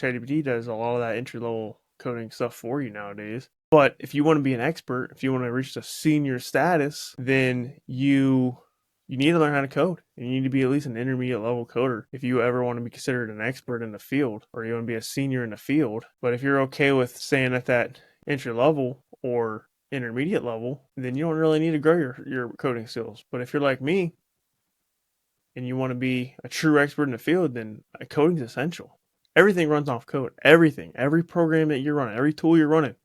ChatGPT does a lot of that entry level coding stuff for you nowadays. But if you want to be an expert, if you want to reach the senior status, then you need to learn how to code. And you need to be at least an intermediate level coder if you ever want to be considered an expert in the field, or you want to be a senior in the field. But if you're okay with staying at that entry level or intermediate level, then you don't really need to grow your coding skills. But if you're like me and you want to be a true expert in the field, then coding is essential. Everything runs off code. Everything. Every program that you're running, every tool you're running,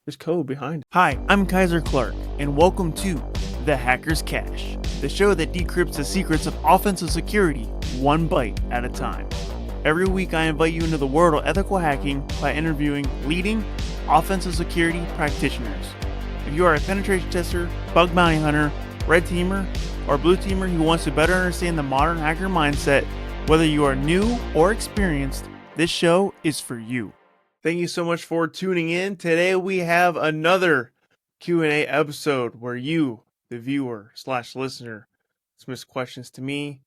there's code behind it. Hi, I'm Kyser Clark, and welcome to The Hacker's Cache, the show that decrypts the secrets of offensive security one byte at a time. Every week I invite you into the world of ethical hacking by interviewing leading offensive security practitioners. If you are a penetration tester, bug bounty hunter, red teamer, or blue teamer who wants to better understand the modern hacker mindset, whether you are new or experienced, this show is for you. Thank you so much for tuning in. Today we have another Q&A episode where you, the viewer / listener, submit questions to me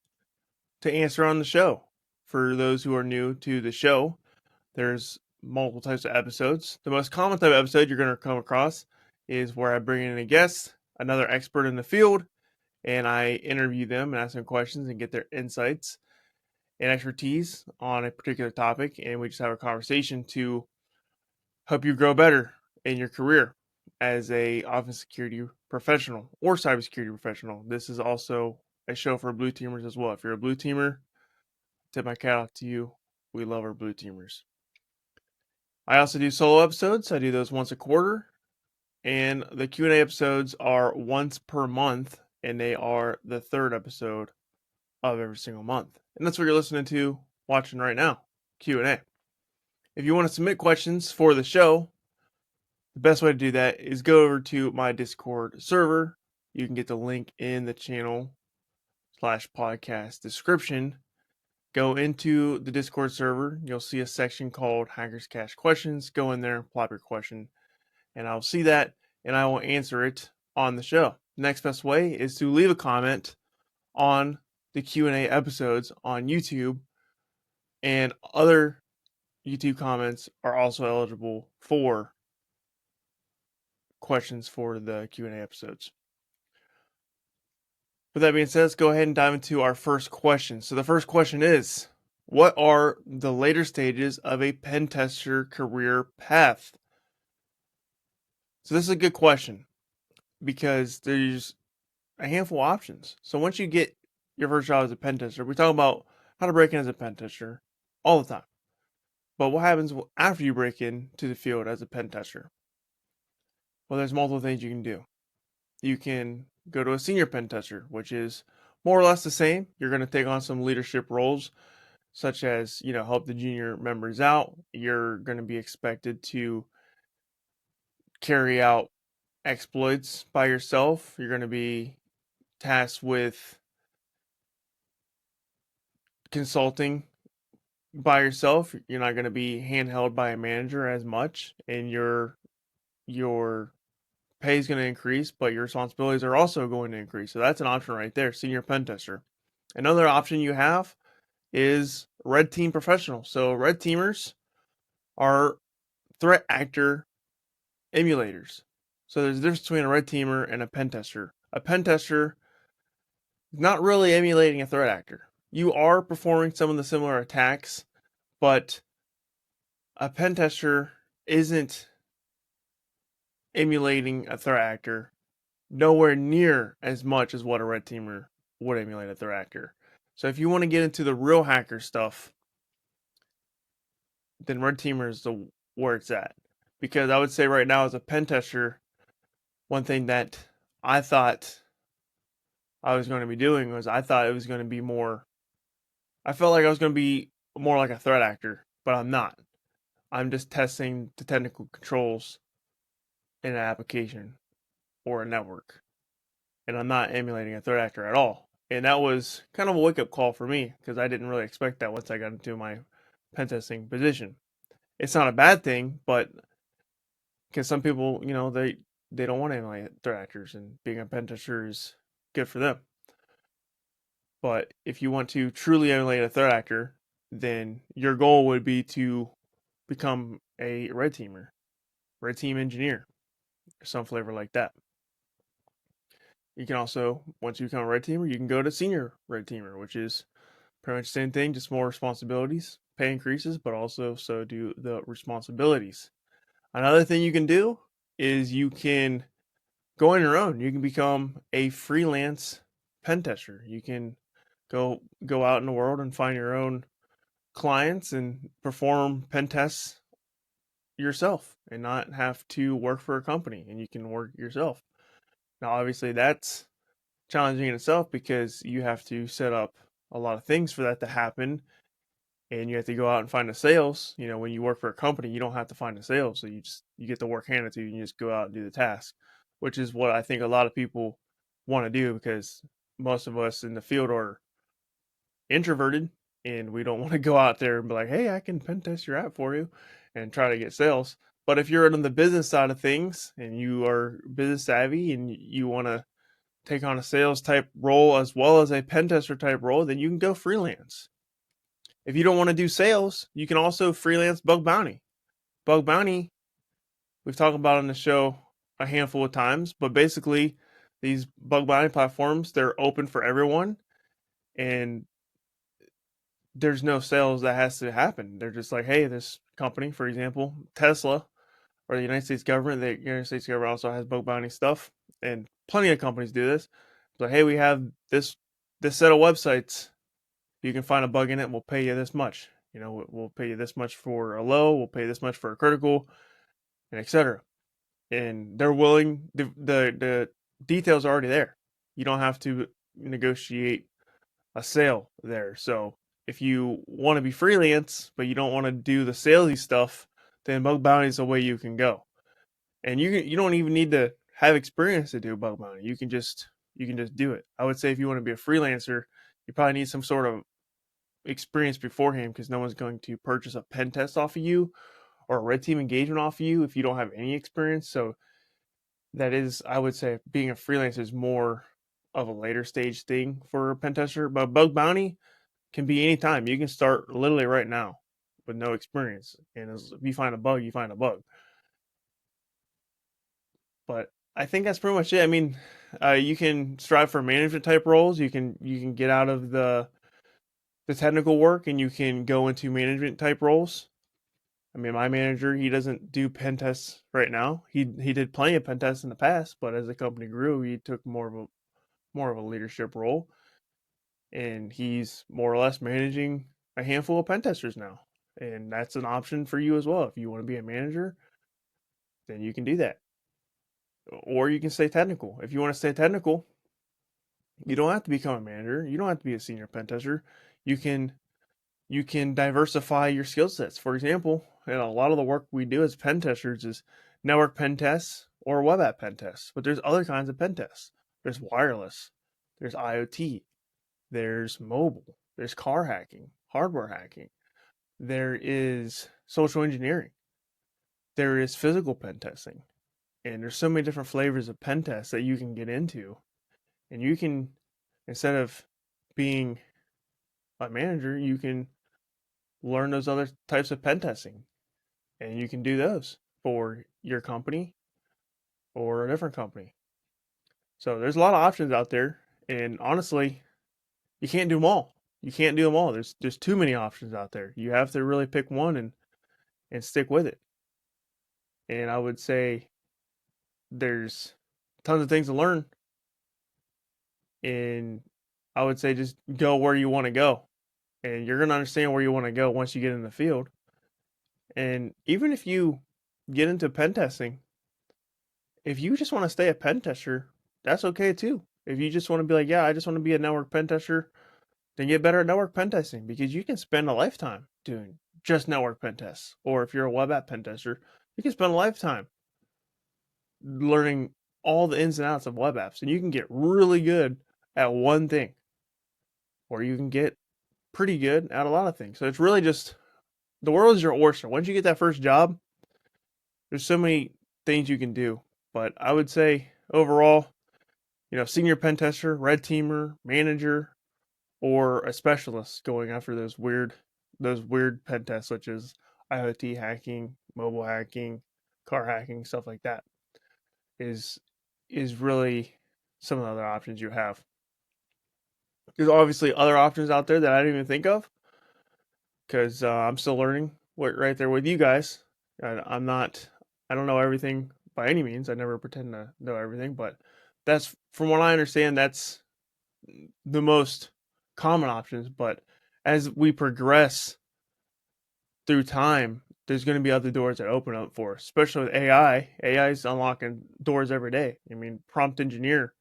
to answer on the show. For those who are new to the show, there's multiple types of episodes. The most common type of episode you're going to come across is where I bring in a guest, another expert in the field, and I interview them and ask them questions and get their insights and expertise on a particular topic, and we just have a conversation to help you grow better in your career as a offensive security professional or cybersecurity professional. This is also a show for blue teamers as well. If you're a blue teamer, tip my hat off to you. We love our blue teamers. I also do solo episodes. I do those once a quarter, and the Q&A episodes are once per month, and they are the third episode of every single month. And that's what you're listening to, watching right now, Q&A. If you want to submit questions for the show, the best way to do that is go over to my Discord server. You can get the link in the channel /podcast description. Go into the Discord server. You'll see a section called Hackers Cache Questions. Go in there, plop your question, and I'll see that, and I will answer it on the show. Next best way is to leave a comment on the Q&A episodes on YouTube, and other YouTube comments are also eligible for questions for the Q&A episodes. With that being said, let's go ahead and dive into our first question. So the first question is, what are the later stages of a pen tester career path? So this is a good question because there's a handful of options. So once you get your first job as a pen tester, we talk about how to break in as a pen tester all the time. But what happens after you break into the field as a pen tester? Well, there's multiple things you can do. You can go to a senior pen tester, which is more or less the same. You're going to take on some leadership roles, such as, help the junior members out. You're going to be expected to carry out exploits by yourself. You're going to be tasked with consulting by yourself. You're not going to be handheld by a manager as much, and your pay is going to increase, but your responsibilities are also going to increase. So that's an option right there, senior pen tester. Another option you have is red team professional. So red teamers are threat actor emulators. So there's a difference between a red teamer and a pen tester. A pen tester is not really emulating a threat actor. You are performing some of the similar attacks, but a pen tester isn't emulating a threat actor nowhere near as much as what a red teamer would emulate a threat actor. So if you want to get into the real hacker stuff, then red teamer is where it's at. Because I would say right now as a pen tester, one thing that I thought I was going to be doing was I thought it was going to be more, I felt like I was going to be more like a threat actor, but I'm not. I'm just testing the technical controls in an application or a network. And I'm not emulating a threat actor at all. And that was kind of a wake-up call for me because I didn't really expect that once I got into my pen testing position. It's not a bad thing, but because some people, they don't want to emulate threat actors, and being a pen tester is good for them. But if you want to truly emulate a threat actor, then your goal would be to become a red teamer, red team engineer, or some flavor like that. You can also, once you become a red teamer, you can go to senior red teamer, which is pretty much the same thing, just more responsibilities. Pay increases, but also so do the responsibilities. Another thing you can do is you can go on your own. You can become a freelance pen tester. You can go out in the world and find your own clients and perform pen tests yourself and not have to work for a company, and you can work yourself. Now obviously that's challenging in itself because you have to set up a lot of things for that to happen, and you have to go out and find the sales. When you work for a company, you don't have to find the sales, so you get the work handed to you and you just go out and do the task, which is what I think a lot of people want to do, because most of us in the field are introverted and we don't want to go out there and be like, hey, I can pen test your app for you and try to get sales. But if you're on the business side of things and you are business savvy and you want to take on a sales type role as well as a pen tester type role, then you can go freelance. If you don't want to do sales, you can also freelance bug bounty. Bug bounty, we've talked about on the show a handful of times, but basically these bug bounty platforms, they're open for everyone, and there's no sales that has to happen. They're just like, hey, this company, for example, Tesla or the United States government, the United States government also has bug bounty stuff, and plenty of companies do this. So hey, we have this set of websites. You can find a bug in it. We'll pay you this much. We'll pay you this much for a low. We'll pay this much for a critical, and etc. And they're willing. The details are already there. You don't have to negotiate a sale there. So if you want to be freelance but you don't want to do the salesy stuff, then bug bounty is the way you can go. And you don't even need to have experience to do bug bounty. You can just do it. I would say if you want to be a freelancer, you probably need some sort of experience beforehand, because no one's going to purchase a pen test off of you or a red team engagement off of you if you don't have any experience. So that is, I would say, being a freelancer is more of a later stage thing for a pen tester. But bug bounty can be anytime. You can start literally right now with no experience, and if you find a bug, you find a bug. But I think that's pretty much it. I mean, you can strive for management type roles. You can get out of the technical work and you can go into management type roles. I mean, my manager, he doesn't do pen tests right now. He did plenty of pen tests in the past, but as the company grew, he took more of a leadership role, and he's more or less managing a handful of pen testers now. And that's an option for you as well. If you want to be a manager, then you can do that. Or you can stay technical. If you want to stay technical, you don't have to become a manager. You don't have to be a senior pen tester. You can you can diversify your skill sets. For example, a lot of the work we do as pen testers is network pen tests or web app pen tests. But there's other kinds of pen tests. There's wireless, there's IoT, there's mobile, there's car hacking, hardware hacking, there is social engineering, there is physical pen testing. And there's so many different flavors of pen tests that you can get into. And you can, instead of being a manager, you can learn those other types of pen testing, and you can do those for your company or a different company. So there's a lot of options out there, and honestly, you can't do them all. You can't do them all. There's too many options out there. You have to really pick one and stick with it. And I would say there's tons of things to learn, and I would say just go where you want to go, and you're gonna understand where you want to go once you get in the field. And even if you get into pen testing, if you just want to stay a pen tester, that's okay too. If you just want to be like, yeah, I just want to be a network pen tester, then get better at network pen testing, because you can spend a lifetime doing just network pen tests. Or if you're a web app pen tester, you can spend a lifetime learning all the ins and outs of web apps, and you can get really good at one thing, or you can get pretty good at a lot of things. So it's really just, the world is your oyster. Once you get that first job, there's so many things you can do. But I would say overall, senior pen tester, red teamer, manager, or a specialist going after those weird pen tests, such as IoT hacking, mobile hacking, car hacking, stuff like that is really some of the other options you have. There's obviously other options out there that I didn't even think of because I'm still learning right there with you guys. I'm not, I don't know everything by any means. I never pretend to know everything, but that's from what I understand, that's the most common options. But as we progress through time, there's going to be other doors that open up for us, especially with AI. AI is unlocking doors every day. I mean, prompt engineer,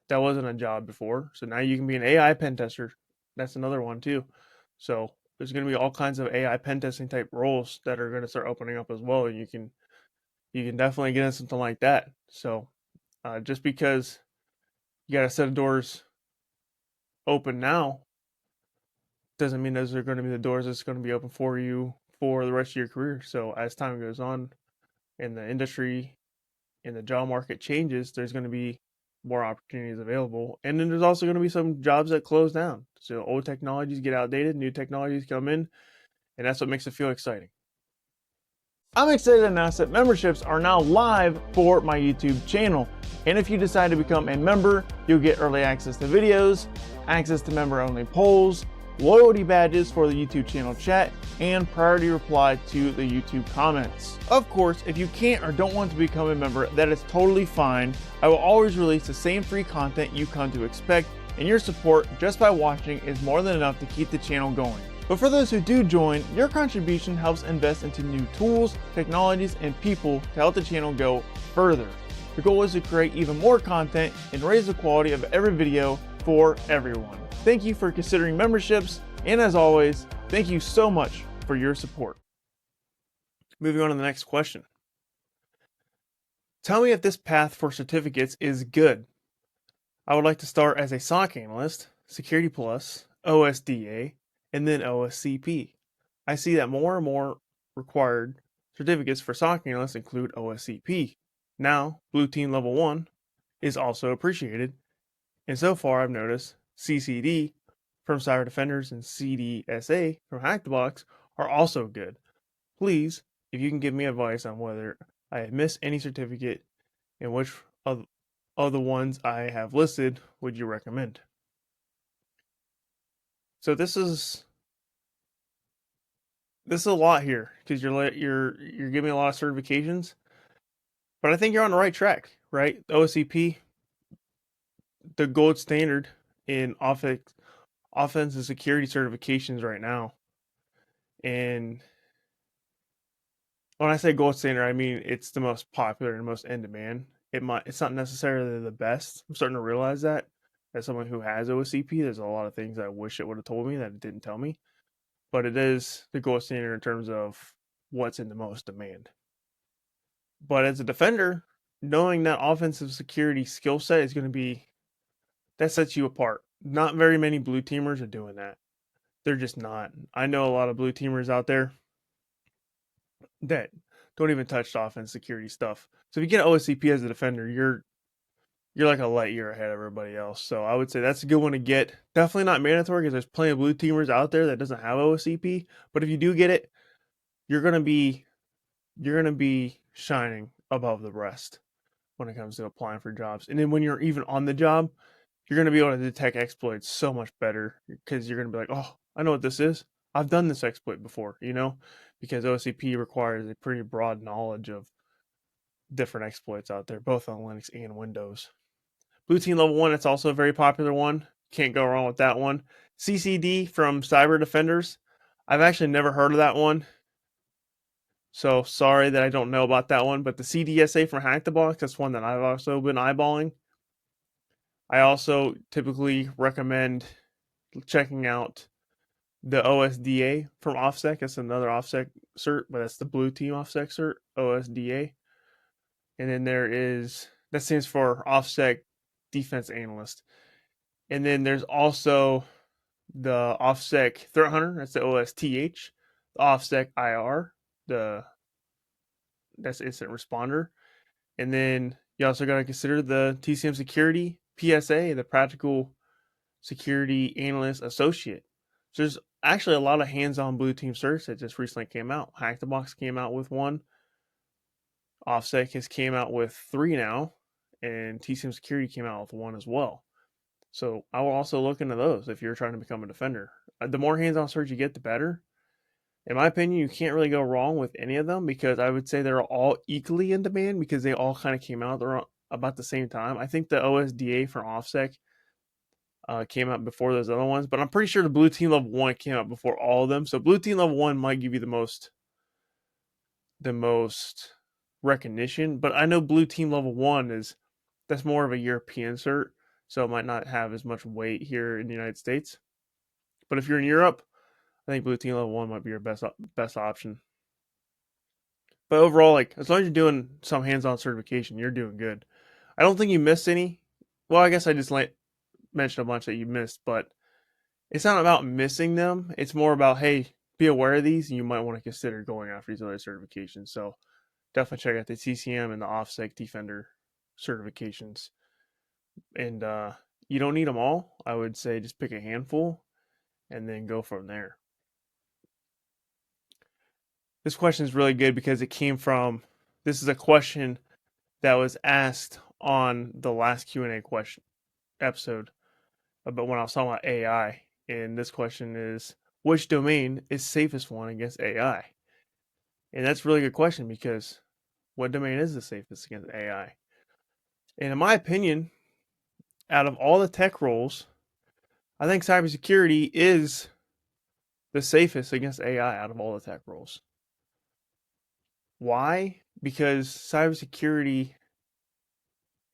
that wasn't a job before. So now you can be an AI pen tester. That's another one too. So there's going to be all kinds of AI pen testing type roles that are going to start opening up as well. And you can definitely get in something like that. So just because you got a set of doors open now doesn't mean those are going to be the doors that's going to be open for you for the rest of your career. So as time goes on and the industry and the job market changes, there's going to be more opportunities available. And then there's also going to be some jobs that close down. So old technologies get outdated, new technologies come in, and that's what makes it feel exciting. I'm excited to announce that memberships are now live for my YouTube channel. And if you decide to become a member, you'll get early access to videos, access to member-only polls, loyalty badges for the YouTube channel chat, and priority reply to the YouTube comments. Of course, if you can't or don't want to become a member, that is totally fine. I will always release the same free content you come to expect, and your support just by watching is more than enough to keep the channel going. But for those who do join, your contribution helps invest into new tools, technologies, and people to help the channel go further. The goal is to create even more content and raise the quality of every video for everyone. Thank you for considering memberships, and as always, thank you so much for your support. Moving on to the next question. Tell me if this path for certificates is good. I would like to start as a SOC analyst, Security Plus, OSDA, and then OSCP. I see that more and more required certificates for SOC analysts include OSCP. Now, Blue Team Level 1 is also appreciated, and so far I've noticed CCD from Cyber Defenders and CDSA from Hack the Box are also good. Please, if you can give me advice on whether I have missed any certificate and which of the ones I have listed would you recommend? So this is a lot here because you're giving a lot of certifications, but I think you're on the right track, right? The OSCP, the gold standard in offensive security certifications right now. And when I say gold standard, I mean it's the most popular and most in demand. It's not necessarily the best. I'm starting to realize that as someone who has OSCP, there's a lot of things I wish it would have told me that it didn't tell me. But it is the gold standard in terms of what's in the most demand. But as a defender, knowing that offensive security skill set is going to be that sets you apart. Not very many blue teamers are doing that. They're just not. I know a lot of blue teamers out there that don't even touch the offense security stuff. So if you get OSCP as a defender, you're like a light year ahead of everybody else. So I would say that's a good one to get. Definitely not mandatory because there's plenty of blue teamers out there that doesn't have OSCP. But if you do get it, you're gonna be shining above the rest when it comes to applying for jobs. And then when you're even on the job, you're going to be able to detect exploits so much better because you're going to be like, oh, I know what this is. I've done this exploit before, because OCP requires a pretty broad knowledge of different exploits out there, both on Linux and Windows. Blue Team Level 1, it's also a very popular one. Can't go wrong with that one. CCD from Cyber Defenders. I've actually never heard of that one. So sorry that I don't know about that one, but the CDSA from Hack the Box, that's one that I've also been eyeballing. I also typically recommend checking out the OSDA from OffSec. That's another OffSec cert, but that's the Blue Team OffSec cert, OSDA. And then that stands for OffSec Defense Analyst. And then there's also the OffSec Threat Hunter, that's the OSTH, the OffSec IR, that's Incident Responder. And then you also got to consider the TCM Security PSA, the Practical Security Analyst Associate. So there's actually a lot of hands-on blue team certs that just recently came out. Hack the Box came out with one. Offsec has came out with 3 now, and TCM Security came out with one as well. So I will also look into those if you're trying to become a defender. The more hands-on certs you get, the better. In my opinion, you can't really go wrong with any of them because I would say they're all equally in demand because they all kind of came out about the same time. I think the OSDA for OffSec came out before those other ones, but I'm pretty sure the Blue Team Level 1 came out before all of them. So Blue Team Level 1 might give you the most recognition, but I know Blue Team Level 1 that's more of a European cert, so it might not have as much weight here in the United States. But if you're in Europe, I think Blue Team Level 1 might be your best option. But overall, like as long as you're doing some hands-on certification, you're doing good. I don't think you missed any. Well, I guess I just mentioned a bunch that you missed, but it's not about missing them. It's more about, hey, be aware of these, and you might want to consider going after these other certifications. So definitely check out the TCM and the OffSec Defender certifications. And you don't need them all. I would say just pick a handful and then go from there. This question is really good because it came from. This is a question that was asked on the last Q&A question episode about when I was talking about AI. And this question is, which domain is safest one against AI? And that's a really good question because what domain is the safest against AI? And in my opinion, out of all the tech roles, I think cybersecurity is the safest against AI out of all the tech roles. Why? Because cybersecurity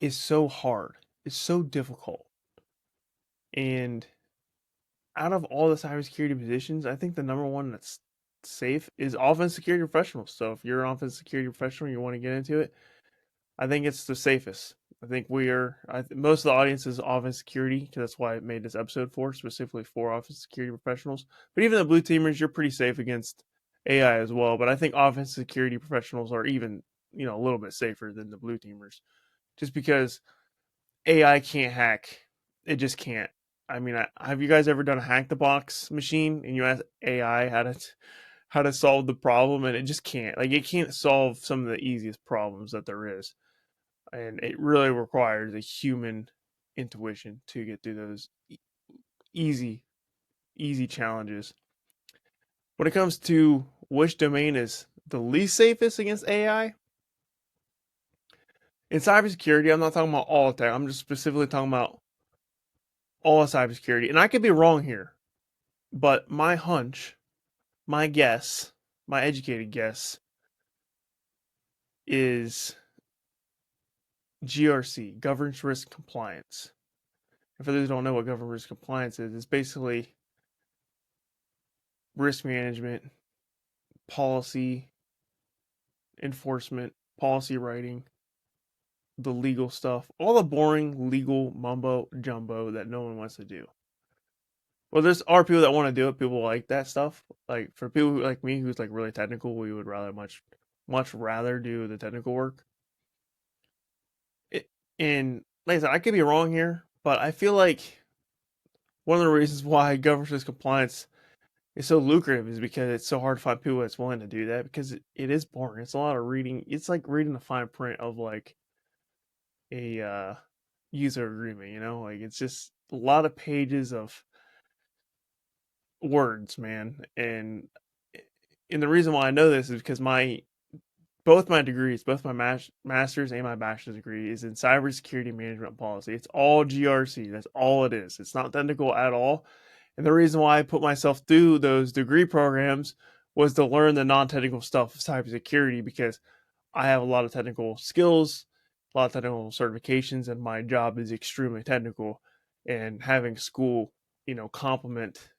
is so hard. It's so difficult. And out of all the cybersecurity positions, I think the number one that's safe is offense security professionals. So if you're an offense security professional and you want to get into it, I think it's the safest. I think most of the audience is offense security because that's why I made this episode for, specifically for offense security professionals. But even the blue teamers, you're pretty safe against AI as well. But I think offense security professionals are even, a little bit safer than the blue teamers, just because AI can't hack. It just can't. I mean, have you guys ever done a hack the box machine and you ask AI how to solve the problem and it just can't. Like it can't solve some of the easiest problems that there is. And it really requires a human intuition to get through those easy easy challenges. When it comes to which domain is the least safest against AI, in cybersecurity, I'm not talking about all of tech. I'm just specifically talking about all of cybersecurity. And I could be wrong here, but my hunch, my guess, my educated guess is GRC, governance risk compliance. And for those who don't know what governance risk compliance is, it's basically risk management, policy enforcement, policy writing, the legal stuff, all the boring legal mumbo jumbo that no one wants to do. Well, there's are people that want to do it. People like that stuff. Like for people like me, who's like really technical, we would rather much rather do the technical work. It, and like I said, I could be wrong here, but I feel like one of the reasons why governance compliance is so lucrative is because it's so hard to find people that's willing to do that because it is boring. It's a lot of reading. It's like reading the fine print of like a user agreement, like it's just a lot of pages of words, man. And the reason why I know this is because both my degrees, both my master's and my bachelor's degree is in cybersecurity management policy. It's all GRC. That's all it is. It's not technical at all. And the reason why I put myself through those degree programs was to learn the non-technical stuff of cybersecurity because I have a lot of technical skills, a lot of technical certifications, and my job is extremely technical. And having school, complement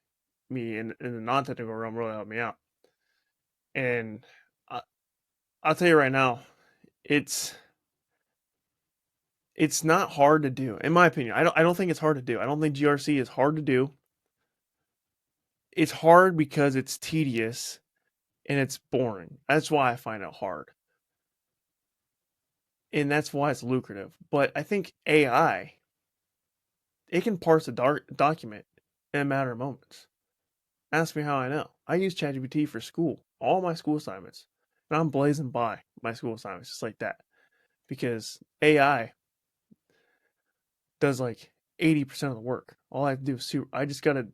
me in the non-technical realm really helped me out. And I, I'll tell you right now, it's it's not hard to do, in my opinion. I don't think it's hard to do. I don't think GRC is hard to do. It's hard because it's tedious and it's boring. That's why I find it hard. And that's why it's lucrative. But I think AI, it can parse a document in a matter of moments. Ask me how I know. I use ChatGPT for school, all my school assignments, and I'm blazing by my school assignments just like that because AI does like 80% of the work. All I have to do is I just gotta.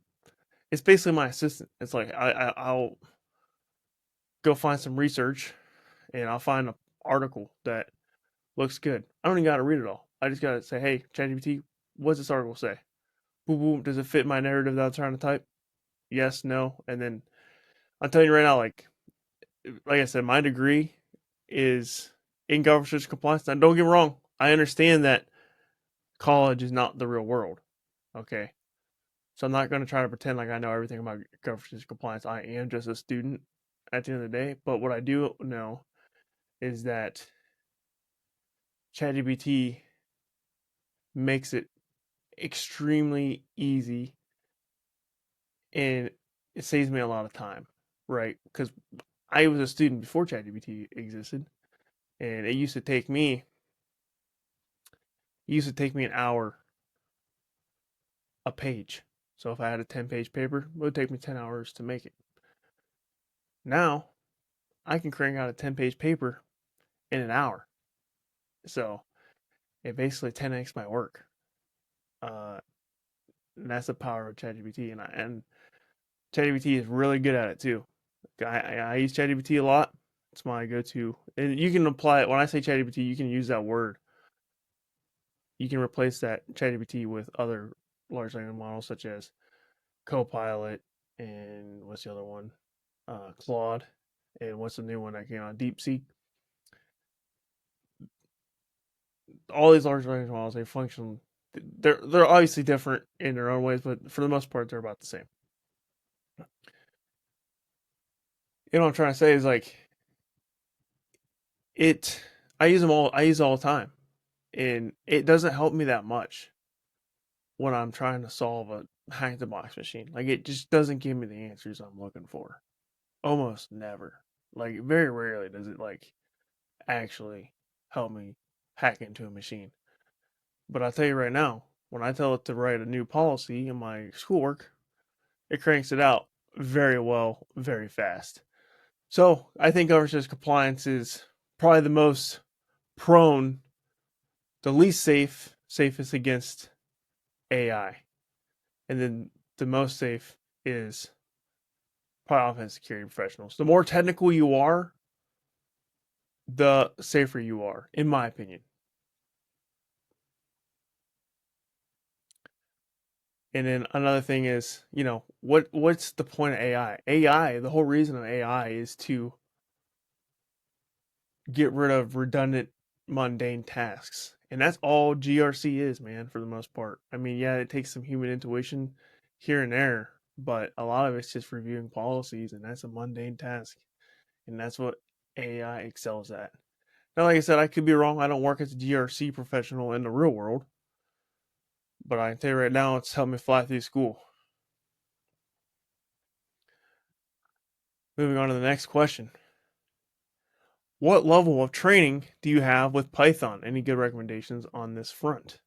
It's basically my assistant. It's like I'll go find some research and I'll find an article that looks good. I don't even gotta read it all. I just gotta say, hey, ChatGPT, what's this article say? Boom, boom. Does it fit my narrative that I'm trying to type? Yes, no, and then I'm telling you right now, like I said, my degree is in government compliance. Now, don't get me wrong. I understand that college is not the real world. Okay, so I'm not going to try to pretend like I know everything about government compliance. I am just a student at the end of the day. But what I do know is that ChatGPT makes it extremely easy and it saves me a lot of time, right? Because I was a student before ChatGPT existed, and it used to take me an hour a page. So if I had a 10-page paper, it would take me 10 hours to make it. Now I can crank out a 10-page paper in an hour. So it basically 10x my work. Uh, and that's the power of ChatGPT, and ChatGPT is really good at it too. I use ChatGPT a lot. It's my go-to, and you can apply it. When I say ChatGPT, you can use that word. You can replace that ChatGPT with other large language models such as Copilot and what's the other one? Claude, and what's the new one that came out? DeepSeek. All these large language models, they function. They're obviously different in their own ways, but for the most part, they're about the same. You know what I'm trying to say is like it. I use them all. I use it all the time, and it doesn't help me that much when I'm trying to solve a hack the box machine. Like it just doesn't give me the answers I'm looking for. Almost never. Like very rarely does it like actually help me hack into a machine. But I'll tell you right now, when I tell it to write a new policy in my schoolwork, it cranks it out very well, very fast. So I think governance compliance is probably the most prone, the least safest against AI. And then the most safe is probably offensive security professionals. The more technical you are, the safer you are, in my opinion. And then another thing is, what's the point of AI? AI, the whole reason of AI is to get rid of redundant, mundane tasks. And that's all GRC is, man, for the most part. I mean, yeah, it takes some human intuition here and there, but a lot of it's just reviewing policies, and that's a mundane task. And that's what AI excels at. Now, like I said, I could be wrong. I don't work as a GRC professional in the real world, but I can tell you right now, it's helped me fly through school. Moving on to the next question. What level of training do you have with Python? Any good recommendations on this front?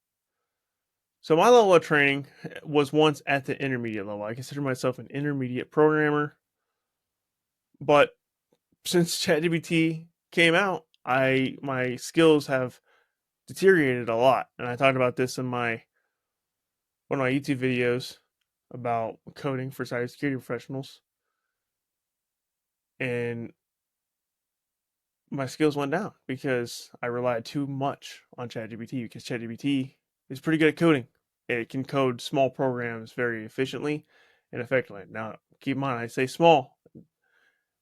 So my level of training was once at the intermediate level. I consider myself an intermediate programmer, but since ChatGPT came out, I my skills have deteriorated a lot. And I talked about this in my one of my YouTube videos about coding for cybersecurity professionals. And my skills went down because I relied too much on ChatGPT because ChatGPT is pretty good at coding. It can code small programs very efficiently and effectively. Now, keep in mind, I say small.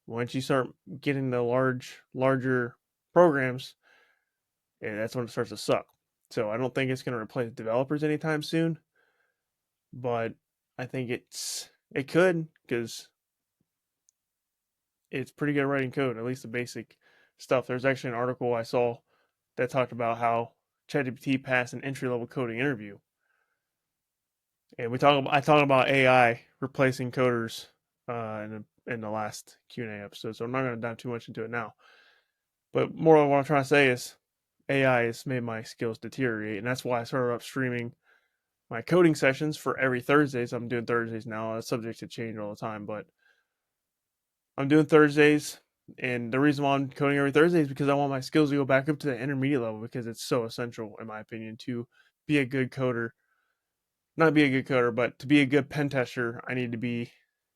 Once you start getting the larger programs, that's when it starts to suck. So I don't think it's going to replace developers anytime soon, but I think it could because it's pretty good at writing code, at least the basic stuff. There's actually an article I saw that talked about how ChatGPT passed an entry level coding interview, and I talk about AI replacing coders in the last Q&A episode. So I'm not going to dive too much into it now. But more of what I'm trying to say is AI has made my skills deteriorate, and that's why I started up streaming my coding sessions for every Thursdays. I'm doing Thursdays now. That's subject to change all the time, but I'm doing Thursdays. And the reason why I'm coding every Thursday is because I want my skills to go back up to the intermediate level, because it's so essential, in my opinion, to be a good coder. Not be a good coder, but to be a good pen tester, I need to be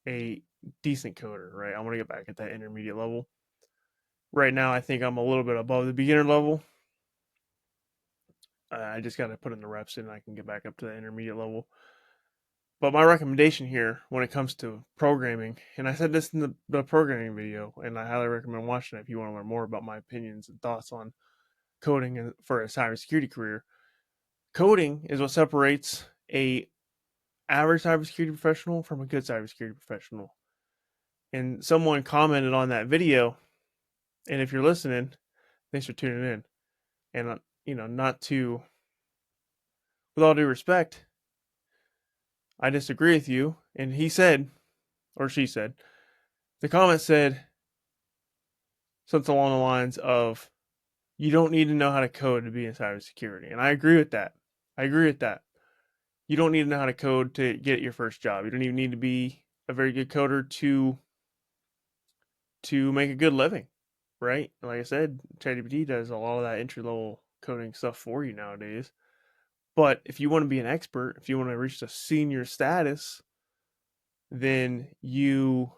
a decent coder, right? I want to get back at that intermediate level. Right now, I think I'm a little bit above the beginner level. I just got to put in the reps in and I can get back up to the intermediate level. But my recommendation here when it comes to programming, and I said this in the programming video, and I highly recommend watching it if you want to learn more about my opinions and thoughts on coding for a cybersecurity career. Coding is what separates a average cybersecurity professional from a good cybersecurity professional. And someone commented on that video, and if you're listening, thanks for tuning in. And not to, with all due respect, I disagree with you. And he said, or she said, the comment said something along the lines of, you don't need to know how to code to be in cybersecurity. And I agree with that. I agree with that. You don't need to know how to code to get your first job. You don't even need to be a very good coder to make a good living, right? Like I said, ChatGPT does a lot of that entry level coding stuff for you nowadays. But if you want to be an expert, if you want to reach the senior status, then you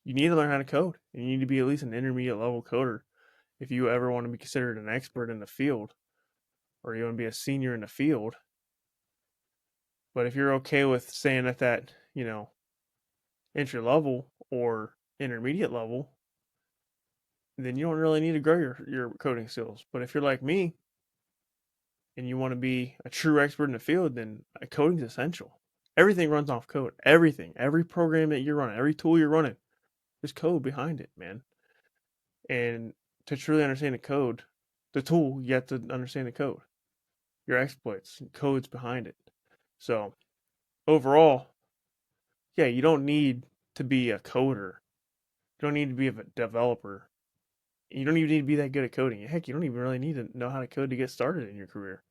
need to learn how to code. And you need to be at least an intermediate level coder if you ever want to be considered an expert in the field, or you want to be a senior in the field. But if you're okay with staying at that, entry level or intermediate level, then you don't really need to grow your coding skills. But if you're like me and you want to be a true expert in the field, then coding is essential. Everything runs off code. Everything, every program that you're running, every tool you're running, there's code behind it, man. And to truly understand the tool, you have to understand the code, your exploits, codes behind it. So overall, yeah, you don't need to be a coder. You don't need to be a developer. You don't even need to be that good at coding. Heck, you don't even really need to know how to code to get started in your career.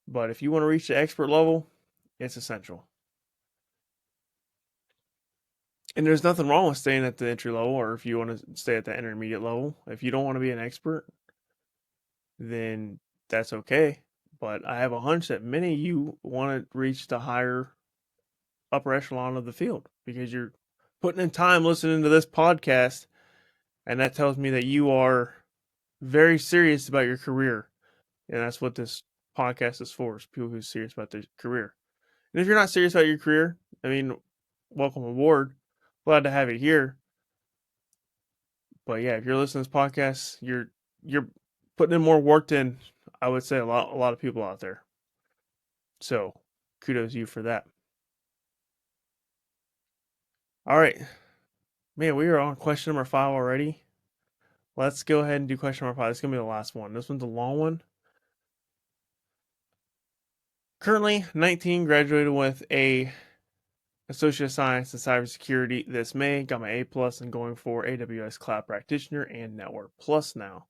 But if you want to reach the expert level, it's essential. And there's nothing wrong with staying at the entry level, or if you want to stay at the intermediate level. If you don't want to be an expert, then that's okay. But I have a hunch that many of you want to reach the higher upper echelon of the field because you're putting in time listening to this podcast. And that tells me that you are very serious about your career. And that's what this podcast is for, is people who are serious about their career. And if you're not serious about your career, I mean, welcome aboard. Glad to have you here. But yeah, if you're listening to this podcast, you're putting in more work than I would say a lot of people out there. So kudos to you for that. All right. Man, we are on question number 5 already. Let's go ahead and do question number 5. This is gonna be the last one. This one's a long one. Currently 19, graduated with a Associate of Science in Cybersecurity this May. Got my A plus and going for AWS Cloud Practitioner and Network Plus now.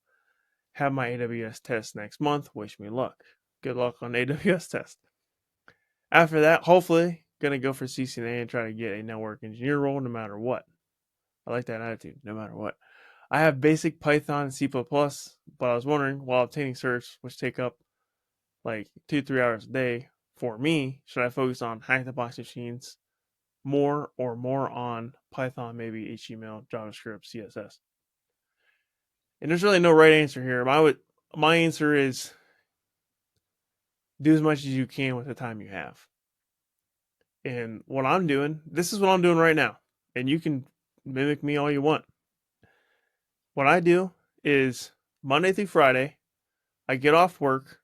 Have my AWS test next month. Wish me luck. Good luck on AWS test. After that, hopefully, gonna go for CCNA and try to get a network engineer role no matter what. I like that attitude, no matter what. I have basic Python and C++, but I was wondering, while obtaining certs, which take up like 2-3 hours a day for me, should I focus on hack the box machines more on Python, maybe HTML, JavaScript, CSS? And there's really no right answer here. My answer is do as much as you can with the time you have. And what I'm doing, this is what I'm doing right now. And you can mimic me all you want. What I do is Monday through Friday, I get off work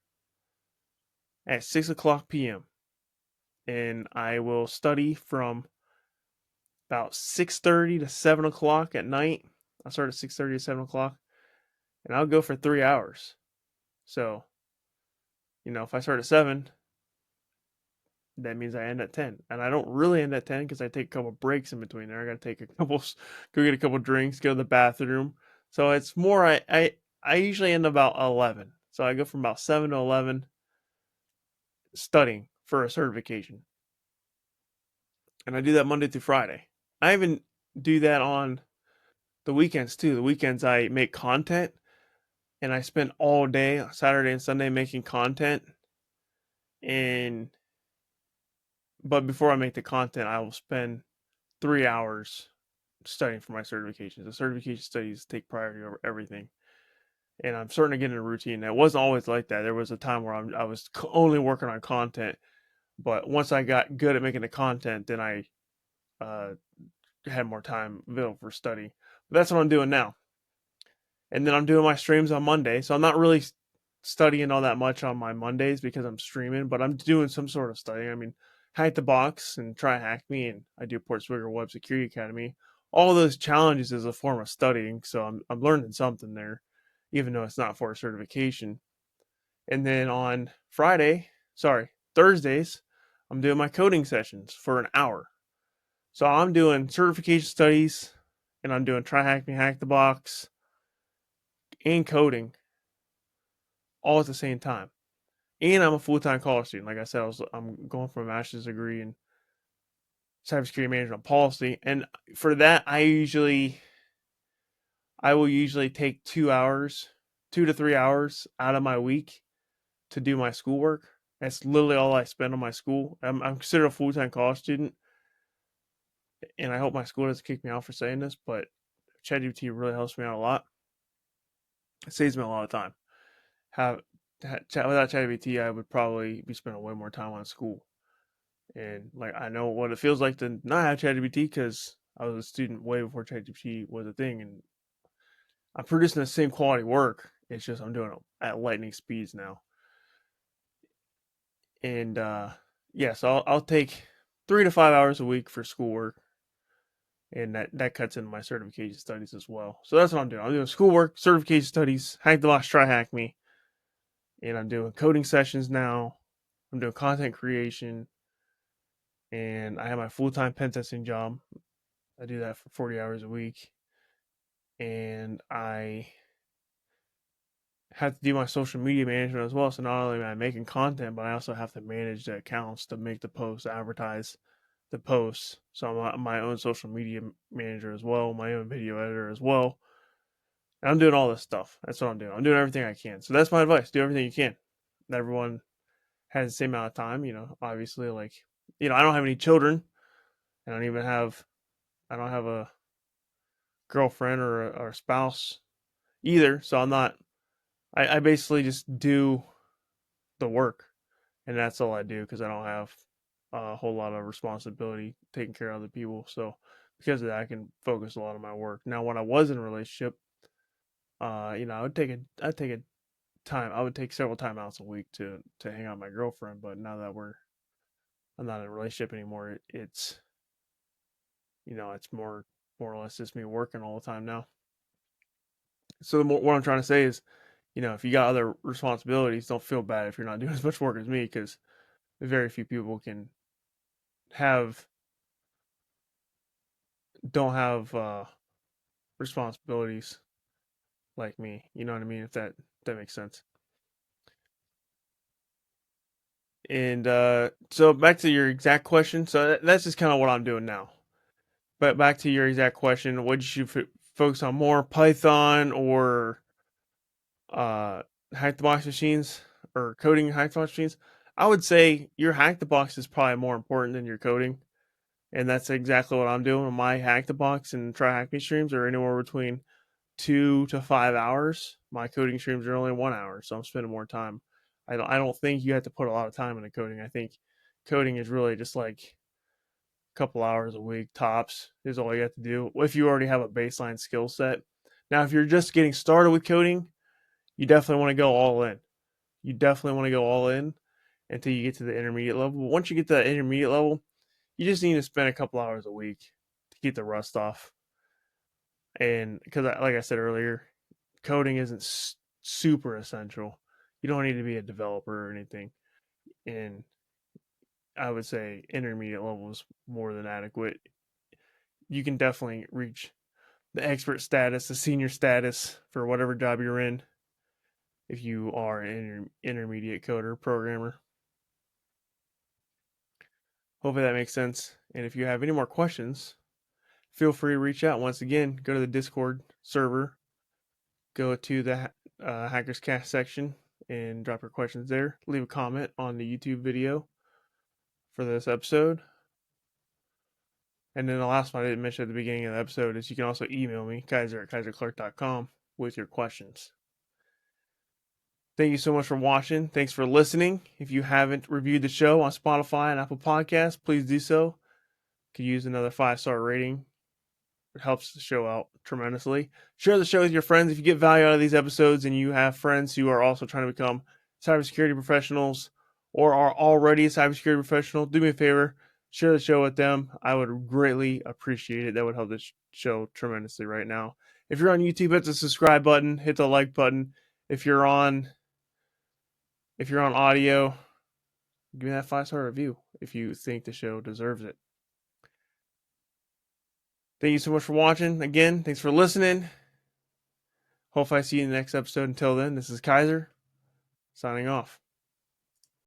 at 6 o'clock p.m. and I will study from about 6:30 to 7 o'clock at night. I start at 6:30 to 7 o'clock, and I'll go for 3 hours. So, if I start at 7, that means I end at 10. And I don't really end at 10 because I take a couple breaks in between there. I got to take go get a couple drinks, go to the bathroom. So it's more, I usually end about 11. So I go from about 7 to 11 studying for a certification. And I do that Monday through Friday. I even do that on the weekends too. The weekends I make content and I spend all day, Saturday and Sunday, making content. And but before I make the content, I will spend 3 hours studying for my certifications. The certification studies take priority over everything. And I'm starting to get in a routine. It wasn't always like that. There was a time where I was only working on content, but once I got good at making the content, then I uh, had more time available for study. But that's what I'm doing now. And then I'm doing my streams on Monday, so I'm not really studying all that much on my Mondays because I'm streaming, but I'm doing some sort of studying. I mean, Hack the Box and Try Hack Me, and I do Portswigger Web Security Academy. All those challenges is a form of studying, so I'm learning something there, even though it's not for a certification. And then on Thursdays, I'm doing my coding sessions for an hour. So I'm doing certification studies, and I'm doing Try Hack Me, Hack the Box, and coding all at the same time. And I'm a full-time college student. Like I said, I'm going for a master's degree in cybersecurity management policy, and for that, I will usually take 2 hours, 2 to 3 hours out of my week to do my schoolwork. That's literally all I spend on my school. I'm considered a full-time college student, and I hope my school doesn't kick me out for saying this, but ChatGPT really helps me out a lot. It saves me a lot of time. Have Without ChatGPT, I would probably be spending way more time on school. And like I know what it feels like to not have ChatGPT because I was a student way before ChatGPT was a thing, and I'm producing the same quality work. It's just I'm doing it at lightning speeds now. And yeah, so I'll take 3 to 5 hours a week for schoolwork, and that cuts into my certification studies as well. So that's what I'm doing. I'm doing schoolwork, certification studies, Hack the Box, Try Hack Me, and I'm doing coding sessions now. I'm doing content creation, and I have my full time pen testing job. I do that for 40 hours a week, and I have to do my social media management as well. So not only am I making content, but I also have to manage the accounts to make the posts, advertise the posts. So I'm my own social media manager as well, my own video editor as well. And I'm doing all this stuff. That's what I'm doing. I'm doing everything I can. So that's my advice. Do everything you can. Everyone has the same amount of time, obviously like, I don't have any children. I don't even have, I don't have a girlfriend or a spouse either. So I basically just do the work, and that's all I do because I don't have a whole lot of responsibility taking care of other people. So because of that, I can focus a lot on my work. Now, when I was in a relationship, I would take several timeouts a week to hang out with my girlfriend. But now that I'm not in a relationship anymore, it's more or less just me working all the time now. So what I'm trying to say is, if you got other responsibilities, don't feel bad if you're not doing as much work as me because very few people can have don't have responsibilities like me. You know what I mean? If that makes sense. And so back to your exact question. So that's just kind of what I'm doing now. But back to your exact question, what did you focus on more, Python or uh, hack the box machines or coding hack the box machines? I would say your hack the box is probably more important than your coding, and that's exactly what I'm doing. My hack the box and try hack me streams are anywhere between 2 to 5 hours. My coding streams are only 1 hour, so I'm spending more time. I don't think you have to put a lot of time into coding. I think coding is really just like a couple hours a week tops is all you have to do if you already have a baseline skill set. Now, if you're just getting started with coding, you definitely want to go all in. You definitely want to go all in until you get to the intermediate level. But once you get to that intermediate level, you just need to spend a couple hours a week to get the rust off. And because, like I said earlier, coding isn't super essential. You don't need to be a developer or anything. And I would say intermediate level is more than adequate. You can definitely reach the expert status, the senior status for whatever job you're in if you are an intermediate coder programmer. Hopefully that makes sense. And if you have any more questions, feel free to reach out. Once again, go to the Discord server, go to the Hackers Cast section, and drop your questions there. Leave a comment on the YouTube video for this episode. And then the last one I didn't mention at the beginning of the episode is you can also email me, Kyser@kyserclerk.com, with your questions. Thank you so much for watching. Thanks for listening. If you haven't reviewed the show on Spotify and Apple Podcasts, please do so. Could use another 5-star rating. It helps the show out tremendously. Share the show with your friends. If you get value out of these episodes and you have friends who are also trying to become cybersecurity professionals or are already a cybersecurity professional, do me a favor, share the show with them. I would greatly appreciate it. That would help this show tremendously right now. If you're on YouTube, hit the subscribe button, hit the like button. If you're on audio, give me that 5-star review if you think the show deserves it. Thank you so much for watching. Again, thanks for listening. Hopefully I see you in the next episode. Until then, this is Kyser, signing off.